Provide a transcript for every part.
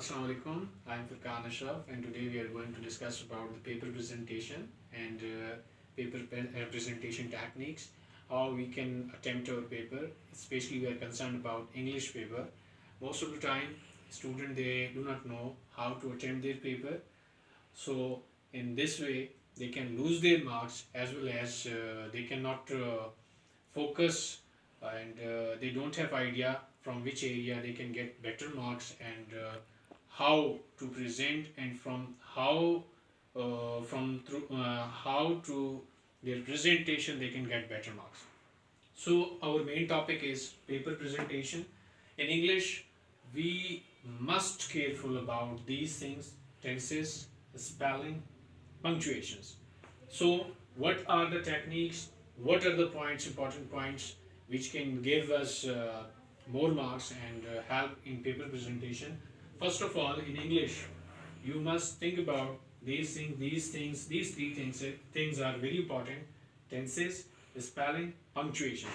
Assalamu alaikum. I'm Furqan Ashraf, and today we are going to discuss about the paper presentation and presentation techniques, how we can attempt our paper. Especially we are concerned about English paper. Most of the time, student they do not know how to attempt their paper, so in this way they can lose their marks as well as they cannot focus and they don't have idea from which area they can get better marks and how to present and from how to their presentation they can get better marks. So our main topic is paper presentation. In English, we must careful about these things: tenses, spelling, punctuations. So what are the techniques? What are the points, important points, which can give us more marks and help in paper presentation? First of all, in English, you must think about these things, these three things are very important: tenses, spelling, punctuations.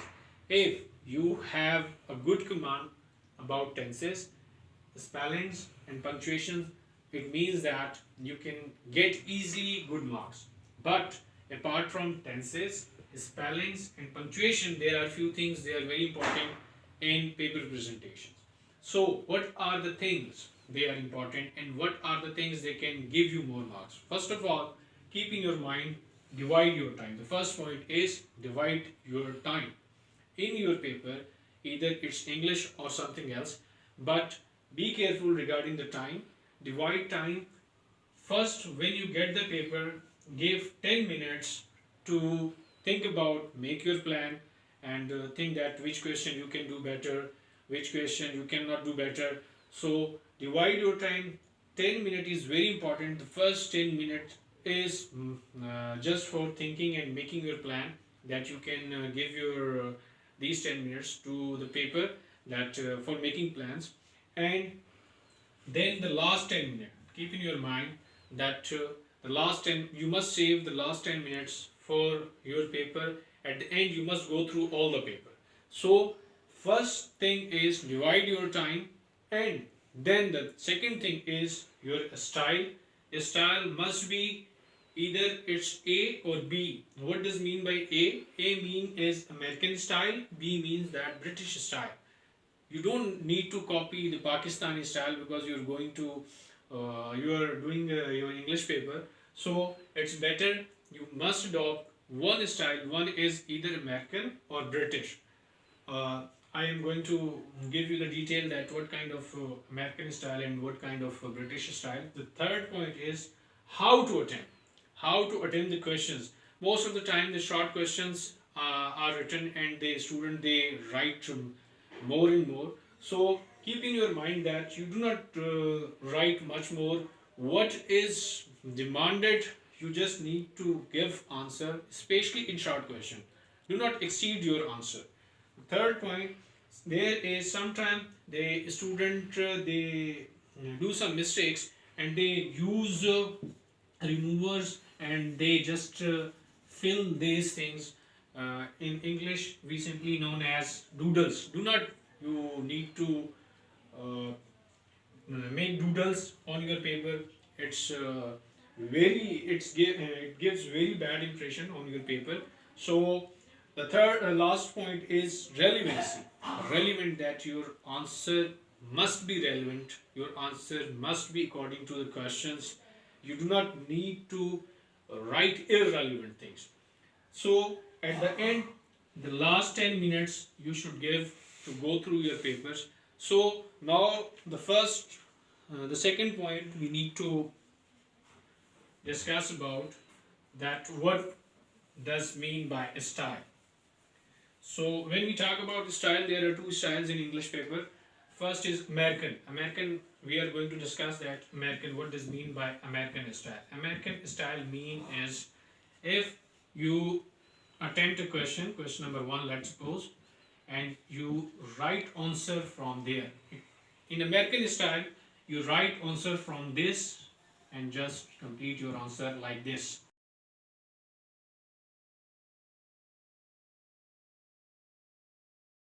If you have a good command about tenses, spellings, and punctuations, it means that you can get easily good marks. But apart from tenses, spellings, and punctuation, there are few things they are very important in paper presentations. So, what are the things they are important and what are the things they can give you more marks? First of all, keep in your mind, divide your time. The first point is divide your time. In your paper, either it's English or something else, but be careful regarding the time. Divide time. First, when you get the paper, give 10 minutes to think about, make your plan, and think that which question you can do better, which question you cannot do better. So divide your time. 10 minutes is very important. The first 10 minutes is just for thinking and making your plan, that you can give your these 10 minutes to the paper, that for making plans. And then the last 10 minutes, keep in your mind that the last 10, you must save the last 10 minutes for your paper. At the end, you must go through all the paper. So first thing is divide your time, and then the second thing is your style. A style must be either it's A or B. What does mean by A? A mean is American style, B means that British style. You don't need to copy the Pakistani style because you're going to you are doing your English paper. So it's better you must adopt one style. One is either American or British. I am going to give you the detail that what kind of American style and what kind of British style. The third point is how to attempt. How to attempt the questions. Most of the time the short questions are written and the student they write more and more. So keep in your mind that you do not write much more. What is demanded, you just need to give answer, especially in short question. Do not exceed your answer. Third point, there is sometimes the student they do some mistakes and they use removers and they just fill these things. In English we simply known as doodles. Do not you need to uh, make doodles on your paper. It's it gives very bad impression on your paper. So the third last point is relevancy. Relevant, that your answer must be relevant. Your answer must be according to the questions. You do not need to write irrelevant things. So at the end, the last 10 minutes you should give to go through your papers. So now the second point we need to discuss about, that what does mean by style. So when we talk about style, there are two styles in English paper. First is American. American, we are going to discuss that American. What does mean by American style? American style mean is, if you attempt a question number 1, let's suppose, and you write answer from there. In American style, you write answer from this and just complete your answer like this.